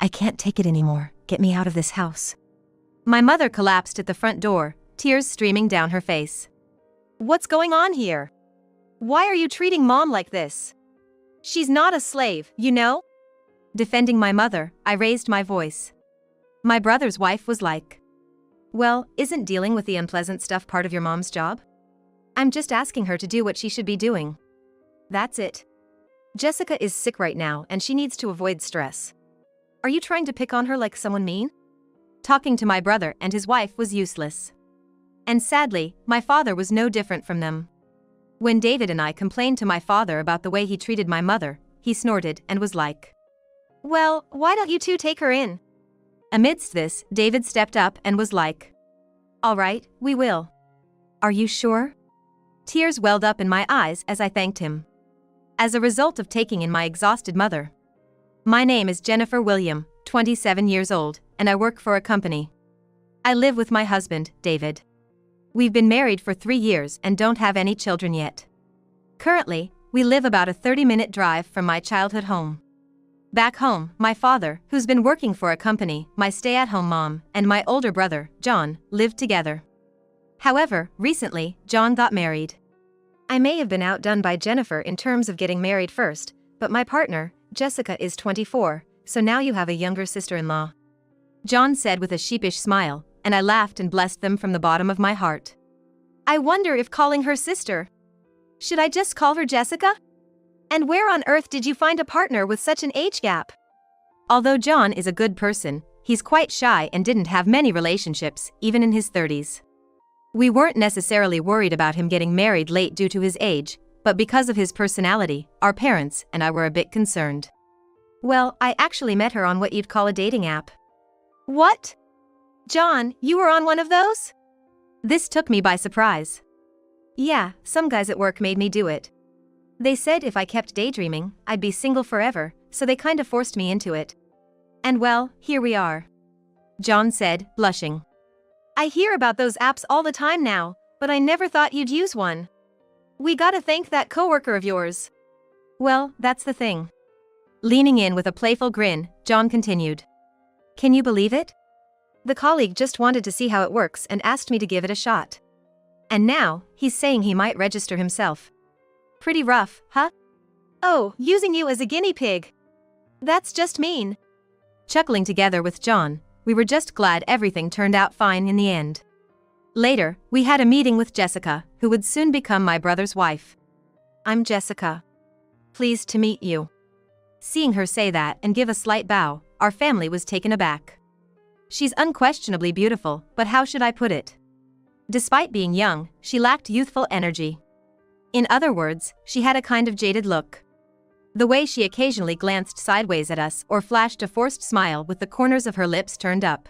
I can't take it anymore. Get me out of this house. My mother collapsed at the front door, tears streaming down her face. What's going on here? Why are you treating Mom like this? She's not a slave, you know? Defending my mother, I raised my voice. My brother's wife was like, well, isn't dealing with the unpleasant stuff part of your mom's job? I'm just asking her to do what she should be doing. That's it. Jessica is sick right now and she needs to avoid stress. Are you trying to pick on her like someone mean? Talking to my brother and his wife was useless. And sadly, my father was no different from them. When David and I complained to my father about the way he treated my mother, he snorted and was like, well, why don't you two take her in? Amidst this, David stepped up and was like, all right, we will. Are you sure? Tears welled up in my eyes as I thanked him. As a result of taking in my exhausted mother. My name is Jennifer William, 27 years old, and I work for a company. I live with my husband, David. We've been married for 3 years and don't have any children yet. Currently, we live about a 30-minute drive from my childhood home. Back home, my father, who's been working for a company, my stay-at-home mom, and my older brother, John, lived together. However, recently, John got married. I may have been outdone by Jennifer in terms of getting married first, but my partner, Jessica, is 24, so now you have a younger sister-in-law. John said with a sheepish smile, and I laughed and blessed them from the bottom of my heart. I wonder if calling her sister. Should I just call her Jessica? And where on earth did you find a partner with such an age gap? Although John is a good person, he's quite shy and didn't have many relationships, even in his 30s. We weren't necessarily worried about him getting married late due to his age, but because of his personality, our parents and I were a bit concerned. Well, I actually met her on what you'd call a dating app. What? John, you were on one of those? This took me by surprise. Yeah, some guys at work made me do it. They said if I kept daydreaming, I'd be single forever, so they kinda forced me into it. And well, here we are. John said, blushing. I hear about those apps all the time now, but I never thought you'd use one. We gotta thank that coworker of yours. Well, that's the thing. Leaning in with a playful grin, John continued. Can you believe it? The colleague just wanted to see how it works and asked me to give it a shot. And now, he's saying he might register himself. Pretty rough, huh? Oh, using you as a guinea pig. That's just mean. Chuckling together with John, we were just glad everything turned out fine in the end. Later, we had a meeting with Jessica, who would soon become my brother's wife. I'm Jessica. Pleased to meet you. Seeing her say that and give a slight bow, our family was taken aback. She's unquestionably beautiful, but how should I put it? Despite being young, she lacked youthful energy. In other words, she had a kind of jaded look. The way she occasionally glanced sideways at us or flashed a forced smile with the corners of her lips turned up.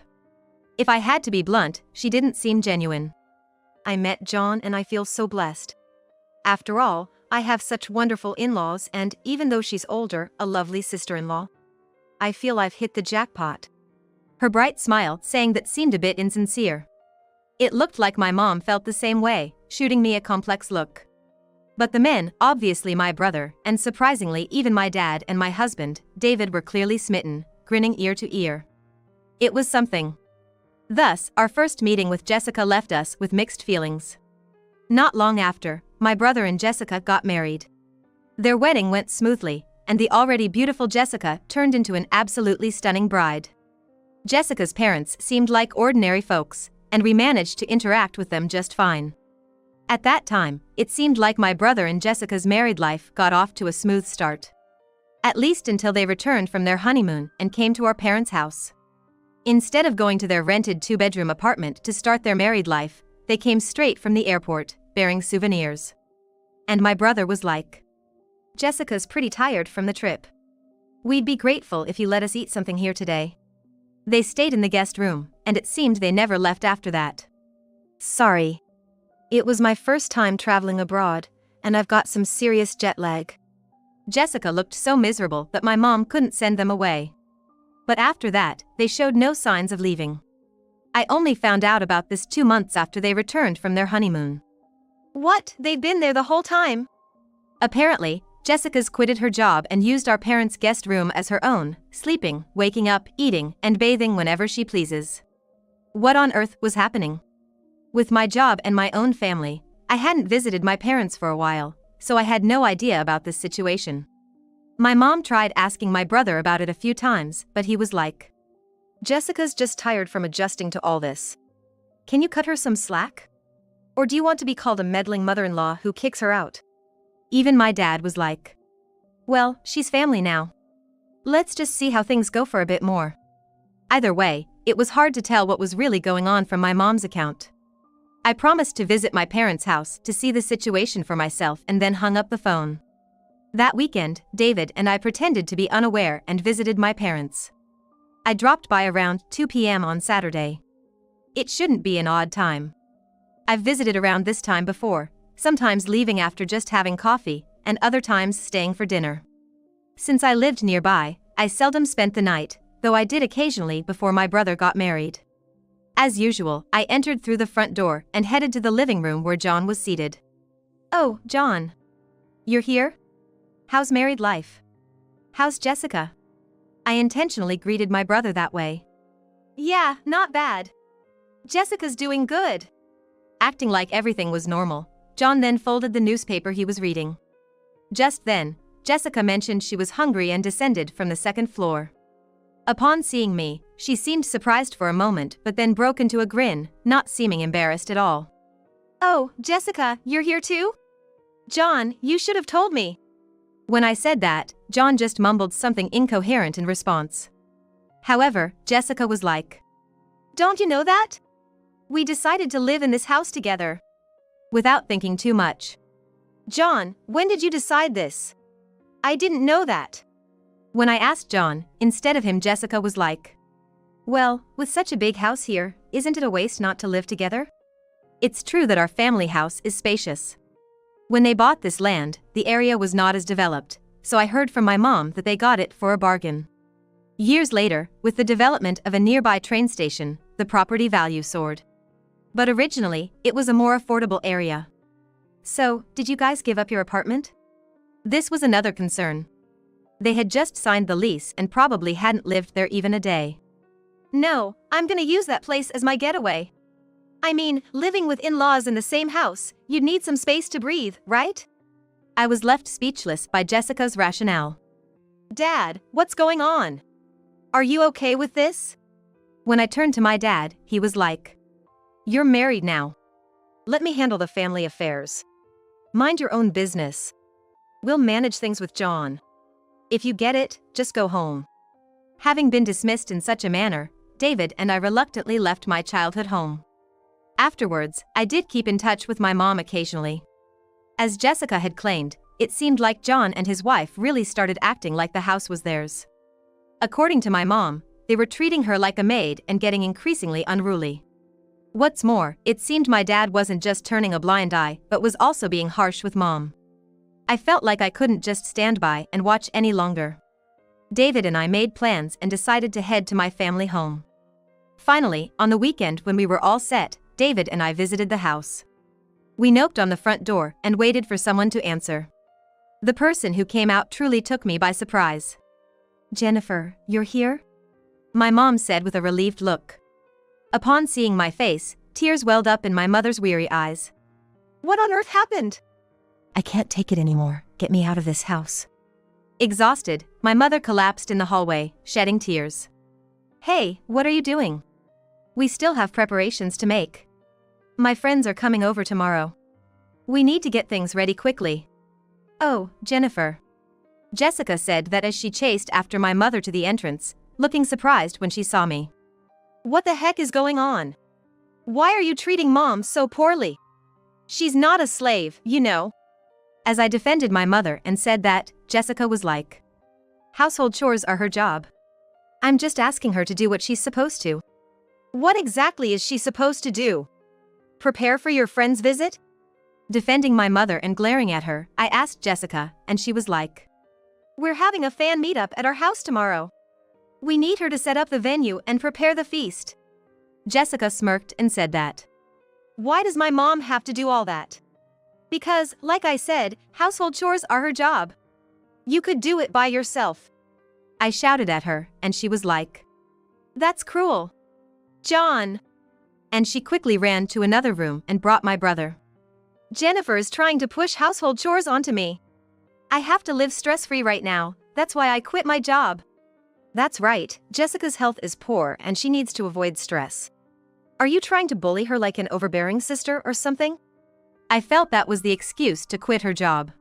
If I had to be blunt, she didn't seem genuine. I met John and I feel so blessed. After all, I have such wonderful in-laws and, even though she's older, a lovely sister-in-law. I feel I've hit the jackpot. Her bright smile saying that seemed a bit insincere. It looked like my mom felt the same way, shooting me a complex look. But the men, obviously my brother, and surprisingly even my dad and my husband, David, were clearly smitten, grinning ear to ear. It was something. Thus, our first meeting with Jessica left us with mixed feelings. Not long after, my brother and Jessica got married. Their wedding went smoothly, and the already beautiful Jessica turned into an absolutely stunning bride. Jessica's parents seemed like ordinary folks, and we managed to interact with them just fine. At that time, it seemed like my brother and Jessica's married life got off to a smooth start. At least until they returned from their honeymoon and came to our parents' house. Instead of going to their rented 2-bedroom apartment to start their married life, they came straight from the airport, bearing souvenirs. And my brother was like, Jessica's pretty tired from the trip. We'd be grateful if you let us eat something here today. They stayed in the guest room, and it seemed they never left after that. Sorry. It was my first time traveling abroad, and I've got some serious jet lag. Jessica looked so miserable that my mom couldn't send them away. But after that, they showed no signs of leaving. I only found out about this 2 months after they returned from their honeymoon. What? They'd been there the whole time? Apparently, Jessica's quitted her job and used our parents' guest room as her own, sleeping, waking up, eating, and bathing whenever she pleases. What on earth was happening? With my job and my own family, I hadn't visited my parents for a while, so I had no idea about this situation. My mom tried asking my brother about it a few times, but he was like, "Jessica's just tired from adjusting to all this. Can you cut her some slack? Or do you want to be called a meddling mother-in-law who kicks her out?" Even my dad was like, "Well, she's family now. Let's just see how things go for a bit more." Either way, it was hard to tell what was really going on from my mom's account. I promised to visit my parents' house to see the situation for myself and then hung up the phone. That weekend, David and I pretended to be unaware and visited my parents. I dropped by around 2 p.m. on Saturday. It shouldn't be an odd time. I've visited around this time before, sometimes leaving after just having coffee, and other times staying for dinner. Since I lived nearby, I seldom spent the night, though I did occasionally before my brother got married. As usual, I entered through the front door and headed to the living room where John was seated. "Oh, John. You're here? How's married life? How's Jessica?" I intentionally greeted my brother that way. "Yeah, not bad. Jessica's doing good." Acting like everything was normal, John then folded the newspaper he was reading. Just then, Jessica mentioned she was hungry and descended from the second floor. Upon seeing me, she seemed surprised for a moment but then broke into a grin, not seeming embarrassed at all. "Oh, Jessica, you're here too? John, you should have told me." When I said that, John just mumbled something incoherent in response. However, Jessica was like, "Don't you know that? We decided to live in this house together." Without thinking too much. "John, when did you decide this? I didn't know that." When I asked John, instead of him, Jessica was like, "Well, with such a big house here, isn't it a waste not to live together? It's true that our family house is spacious. When they bought this land, the area was not as developed, so I heard from my mom that they got it for a bargain. Years later, with the development of a nearby train station, the property value soared. But originally, it was a more affordable area." "So, did you guys give up your apartment?" This was another concern. They had just signed the lease and probably hadn't lived there even a day. "No, I'm gonna use that place as my getaway. I mean, living with in-laws in the same house, you'd need some space to breathe, right?" I was left speechless by Jessica's rationale. "Dad, what's going on? Are you okay with this?" When I turned to my dad, he was like, "You're married now. Let me handle the family affairs. Mind your own business. We'll manage things with John. If you get it, just go home." Having been dismissed in such a manner, David and I reluctantly left my childhood home. Afterwards, I did keep in touch with my mom occasionally. As Jessica had claimed, it seemed like John and his wife really started acting like the house was theirs. According to my mom, they were treating her like a maid and getting increasingly unruly. What's more, it seemed my dad wasn't just turning a blind eye but was also being harsh with mom. I felt like I couldn't just stand by and watch any longer. David and I made plans and decided to head to my family home. Finally, on the weekend when we were all set, David and I visited the house. We knocked on the front door and waited for someone to answer. The person who came out truly took me by surprise. "Jennifer, you're here?" my mom said with a relieved look. Upon seeing my face, tears welled up in my mother's weary eyes. "What on earth happened?" I can't take it anymore. Get me out of this house. Exhausted, my mother collapsed in the hallway, shedding tears. "Hey, what are you doing? We still have preparations to make. My friends are coming over tomorrow. We need to get things ready quickly." "Oh, Jennifer." Jessica said that as she chased after my mother to the entrance, looking surprised when she saw me. "What the heck is going on? Why are you treating Mom so poorly? She's not a slave, you know." As I defended my mother and said that, Jessica was like, "Household chores are her job. I'm just asking her to do what she's supposed to." "What exactly is she supposed to do? Prepare for your friend's visit?" Defending my mother and glaring at her, I asked Jessica, and she was like, "We're having a fan meetup at our house tomorrow. We need her to set up the venue and prepare the feast." Jessica smirked and said that. "Why does my mom have to do all that?" "Because, like I said, household chores are her job. You could do it by yourself. I shouted at her, and she was like, "That's cruel. John." And she quickly ran to another room and brought my brother. Jennifer is trying to push household chores onto me. I have to live stress-free right now, that's why I quit my job. That's right, Jessica's health is poor and she needs to avoid stress. Are you trying to bully her like an overbearing sister or something? I felt that was the excuse to quit her job.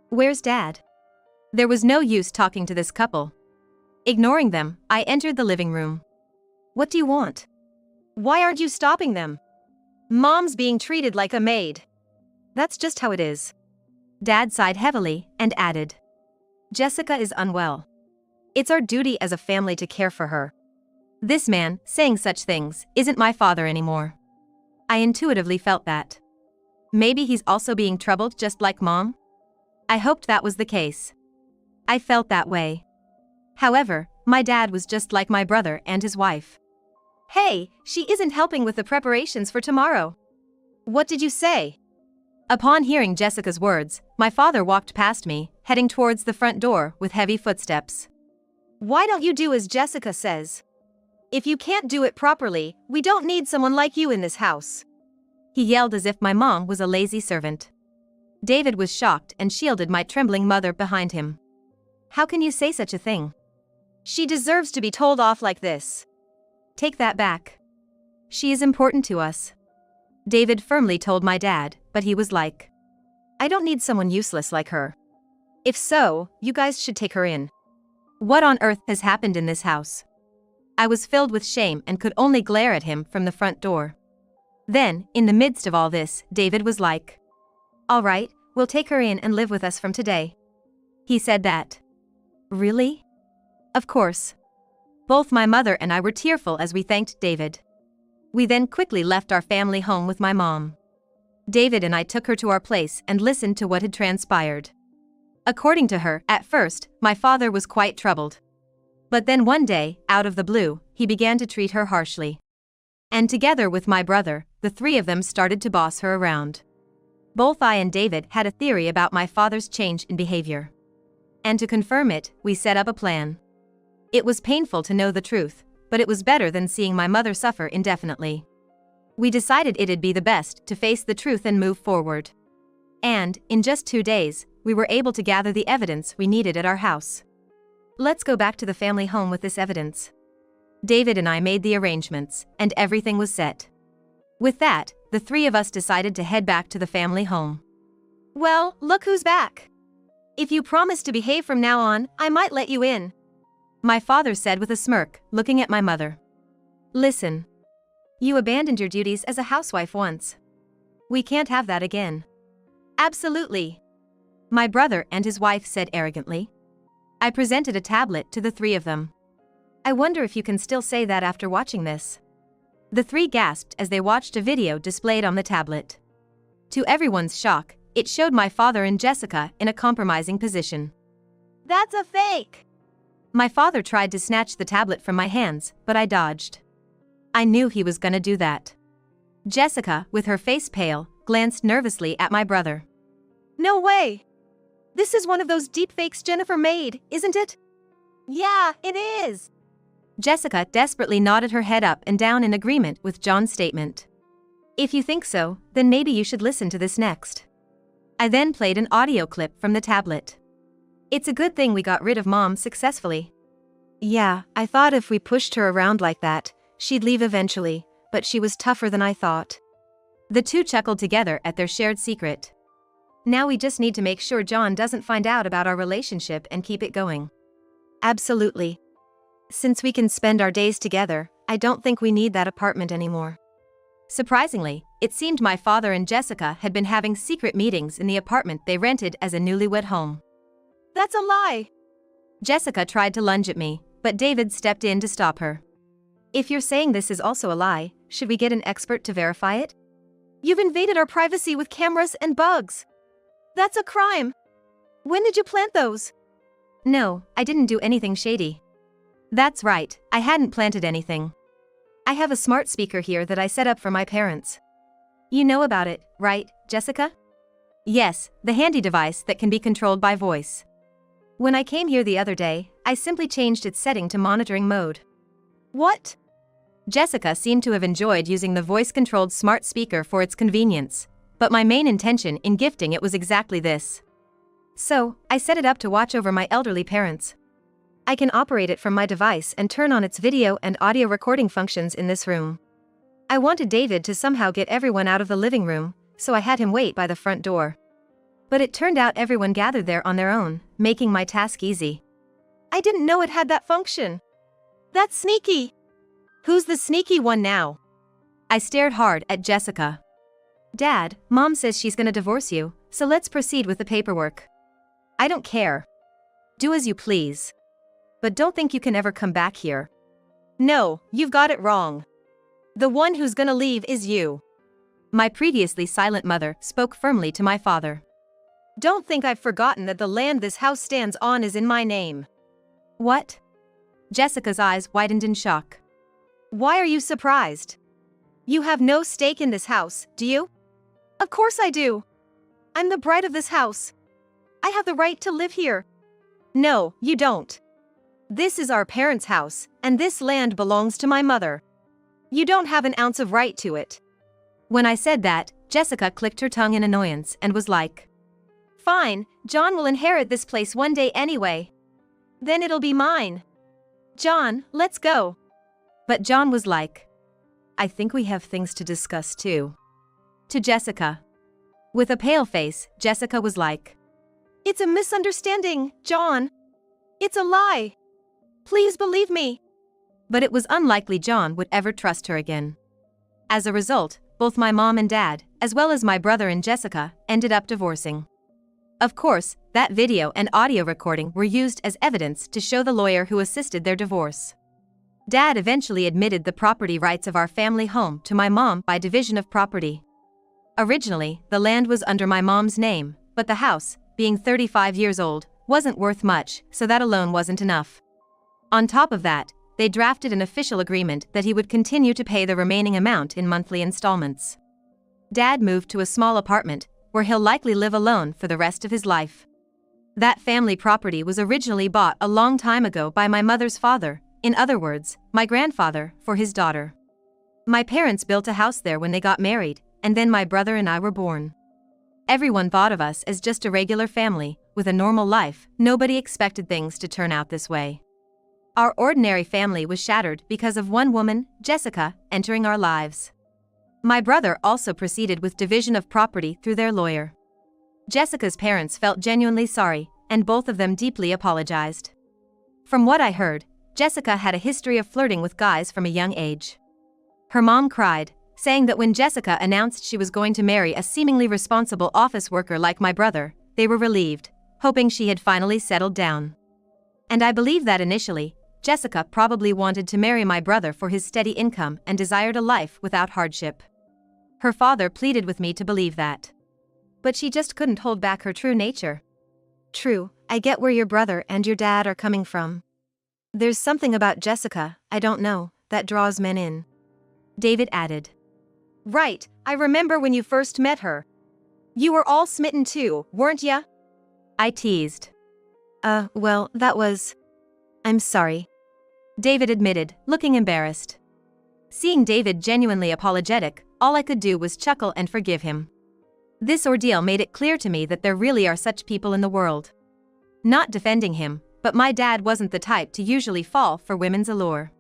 Where's Dad? There was no use talking to this couple. Ignoring them, I entered the living room. What do you want? Why aren't you stopping them? Mom's being treated like a maid. That's just how it is. Dad sighed heavily and added, Jessica is unwell. It's our duty as a family to care for her. This man, saying such things, isn't my father anymore. I intuitively felt that. Maybe he's also being troubled just like Mom? I hoped that was the case. I felt that way. However, my dad was just like my brother and his wife. Hey, she isn't helping with the preparations for tomorrow. What did you say? Upon hearing Jessica's words, my father walked past me, heading towards the front door with heavy footsteps. Why don't you do as Jessica says? If you can't do it properly, we don't need someone like you in this house. He yelled as if my mom was a lazy servant. David was shocked and shielded my trembling mother behind him. How can you say such a thing? She deserves to be told off like this. Take that back. She is important to us. David firmly told my dad, but he was like, I don't need someone useless like her. If so, you guys should take her in. What on earth has happened in this house? I was filled with shame and could only glare at him from the front door. Then, in the midst of all this, David was like, all right, we'll take her in and live with us from today. He said that. Really? Of course. Both my mother and I were tearful as we thanked David. We then quickly left our family home with my mom. David and I took her to our place and listened to what had transpired. According to her, at first, my father was quite troubled. But then one day, out of the blue, he began to treat her harshly. And together with my brother, the three of them started to boss her around. Both I and David had a theory about my father's change in behavior. And to confirm it, we set up a plan. It was painful to know the truth, but it was better than seeing my mother suffer indefinitely. We decided it'd be the best to face the truth and move forward. And, in just 2 days, we were able to gather the evidence we needed at our house. Let's go back to the family home with this evidence. David and I made the arrangements, and everything was set. With that, the three of us decided to head back to the family home. Well, look who's back. If you promise to behave from now on, I might let you in. My father said with a smirk, looking at my mother. Listen. You abandoned your duties as a housewife once. We can't have that again. Absolutely. My brother and his wife said arrogantly. I presented a tablet to the three of them. I wonder if you can still say that after watching this. The three gasped as they watched a video displayed on the tablet. To everyone's shock, it showed my father and Jessica in a compromising position. That's a fake! My father tried to snatch the tablet from my hands, but I dodged. I knew he was gonna do that. Jessica, with her face pale, glanced nervously at my brother. No way! This is one of those deepfakes Jennifer made, isn't it? Yeah, it is! Jessica desperately nodded her head up and down in agreement with John's statement. If you think so, then maybe you should listen to this next. I then played an audio clip from the tablet. It's a good thing we got rid of Mom successfully. Yeah, I thought if we pushed her around like that, she'd leave eventually, but she was tougher than I thought. The two chuckled together at their shared secret. Now we just need to make sure John doesn't find out about our relationship and keep it going. Absolutely. Since we can spend our days together, I don't think we need that apartment anymore. Surprisingly, it seemed my father and Jessica had been having secret meetings in the apartment they rented as a newlywed home. That's a lie! Jessica tried to lunge at me, but David stepped in to stop her. If you're saying this is also a lie, should we get an expert to verify it? You've invaded our privacy with cameras and bugs. That's a crime. When did you plant those? No, I didn't do anything shady. That's right, I hadn't planted anything. I have a smart speaker here that I set up for my parents. You know about it, right, Jessica? Yes, the handy device that can be controlled by voice. When I came here the other day, I simply changed its setting to monitoring mode. What? Jessica seemed to have enjoyed using the voice-controlled smart speaker for its convenience, but my main intention in gifting it was exactly this. So, I set it up to watch over my elderly parents. I can operate it from my device and turn on its video and audio recording functions in this room. I wanted David to somehow get everyone out of the living room, so I had him wait by the front door. But it turned out everyone gathered there on their own, making my task easy. I didn't know it had that function. That's sneaky. Who's the sneaky one now? I stared hard at Jessica. Dad, Mom says she's gonna divorce you, so let's proceed with the paperwork. I don't care. Do as you please. But don't think you can ever come back here. No, you've got it wrong. The one who's gonna leave is you. My previously silent mother spoke firmly to my father. Don't think I've forgotten that the land this house stands on is in my name. What? Jessica's eyes widened in shock. Why are you surprised? You have no stake in this house, do you? Of course I do. I'm the bride of this house. I have the right to live here. No, you don't. This is our parents' house, and this land belongs to my mother. You don't have an ounce of right to it. When I said that, Jessica clicked her tongue in annoyance and was like, Fine, John will inherit this place one day anyway. Then it'll be mine. John, let's go. But John was like, I think we have things to discuss too. To Jessica. With a pale face, Jessica was like, It's a misunderstanding, John. It's a lie. Please believe me. But it was unlikely John would ever trust her again. As a result, both my mom and dad, as well as my brother and Jessica, ended up divorcing. Of course, that video and audio recording were used as evidence to show the lawyer who assisted their divorce. Dad eventually admitted the property rights of our family home to my mom by division of property. Originally, the land was under my mom's name, but the house, being 35 years old, wasn't worth much, so that alone wasn't enough. On top of that, they drafted an official agreement that he would continue to pay the remaining amount in monthly installments. Dad moved to a small apartment, where he'll likely live alone for the rest of his life. That family property was originally bought a long time ago by my mother's father, in other words, my grandfather, for his daughter. My parents built a house there when they got married, and then my brother and I were born. Everyone thought of us as just a regular family, with a normal life. Nobody expected things to turn out this way. Our ordinary family was shattered because of one woman, Jessica, entering our lives. My brother also proceeded with division of property through their lawyer. Jessica's parents felt genuinely sorry, and both of them deeply apologized. From what I heard, Jessica had a history of flirting with guys from a young age. Her mom cried, saying that when Jessica announced she was going to marry a seemingly responsible office worker like my brother, they were relieved, hoping she had finally settled down. And I believe that initially, Jessica probably wanted to marry my brother for his steady income and desired a life without hardship. Her father pleaded with me to believe that. But she just couldn't hold back her true nature. True, I get where your brother and your dad are coming from. There's something about Jessica, I don't know, that draws men in. David added. Right, I remember when you first met her. You were all smitten too, weren't ya? I teased. Well, that was... I'm sorry. David admitted, looking embarrassed. Seeing David genuinely apologetic, all I could do was chuckle and forgive him. This ordeal made it clear to me that there really are such people in the world. Not defending him, but my dad wasn't the type to usually fall for women's allure.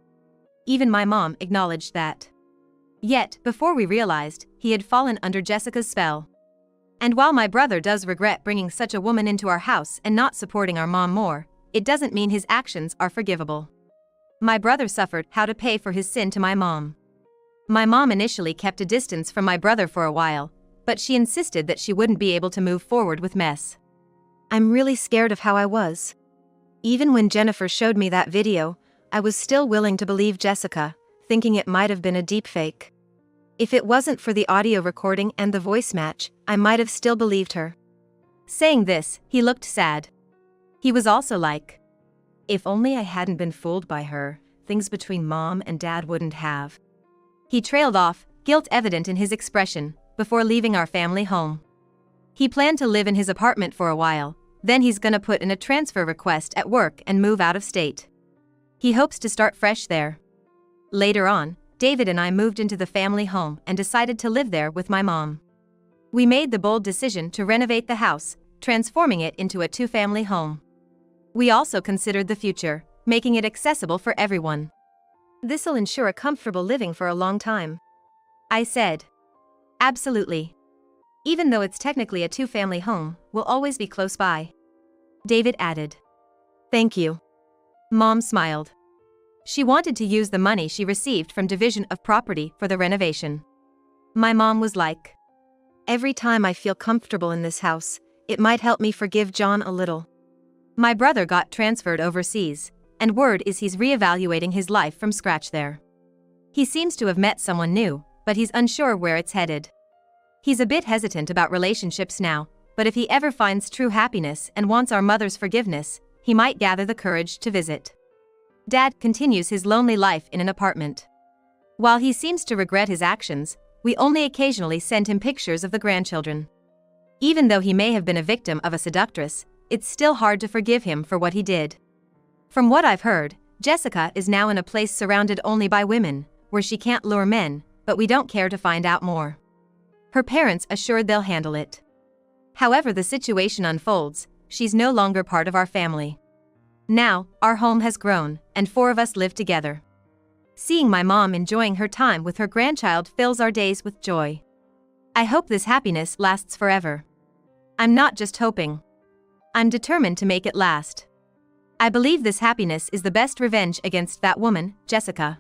Even my mom acknowledged that. Yet, before we realized, he had fallen under Jessica's spell. And while my brother does regret bringing such a woman into our house and not supporting our mom more, it doesn't mean his actions are forgivable. My brother suffered how to pay for his sin to my mom. My mom initially kept a distance from my brother for a while, but she insisted that she wouldn't be able to move forward with mess. I'm really scared of how I was. Even when Jennifer showed me that video, I was still willing to believe Jessica, thinking it might have been a deepfake. If it wasn't for the audio recording and the voice match, I might have still believed her. Saying this, he looked sad. He was also like, if only I hadn't been fooled by her, things between mom and dad wouldn't have. He trailed off, guilt evident in his expression, before leaving our family home. He planned to live in his apartment for a while, Then he's gonna put in a transfer request at work and move out of state. He hopes to start fresh there. Later on, David and I moved into the family home and decided to live there with my mom. We made the bold decision to renovate the house, transforming it into a two-family home. We also considered the future, making it accessible for everyone. This'll ensure a comfortable living for a long time, I said. Absolutely. Even though it's technically a two-family home, we'll always be close by, David added. Thank you. Mom smiled. She wanted to use the money she received from division of property for the renovation. My mom was like, every time I feel comfortable in this house, it might help me forgive John a little. My brother got transferred overseas, and word is he's reevaluating his life from scratch there. He seems to have met someone new, but he's unsure where it's headed. He's a bit hesitant about relationships now, but if he ever finds true happiness and wants our mother's forgiveness, he might gather the courage to visit. Dad continues his lonely life in an apartment. While he seems to regret his actions, we only occasionally send him pictures of the grandchildren. Even though he may have been a victim of a seductress, it's still hard to forgive him for what he did. From what I've heard, Jessica is now in a place surrounded only by women, where she can't lure men, but we don't care to find out more. Her parents assured they'll handle it. However the situation unfolds, she's no longer part of our family. Now, our home has grown, and 4 of us live together. Seeing my mom enjoying her time with her grandchild fills our days with joy. I hope this happiness lasts forever. I'm not just hoping. I'm determined to make it last. I believe this happiness is the best revenge against that woman, Jessica.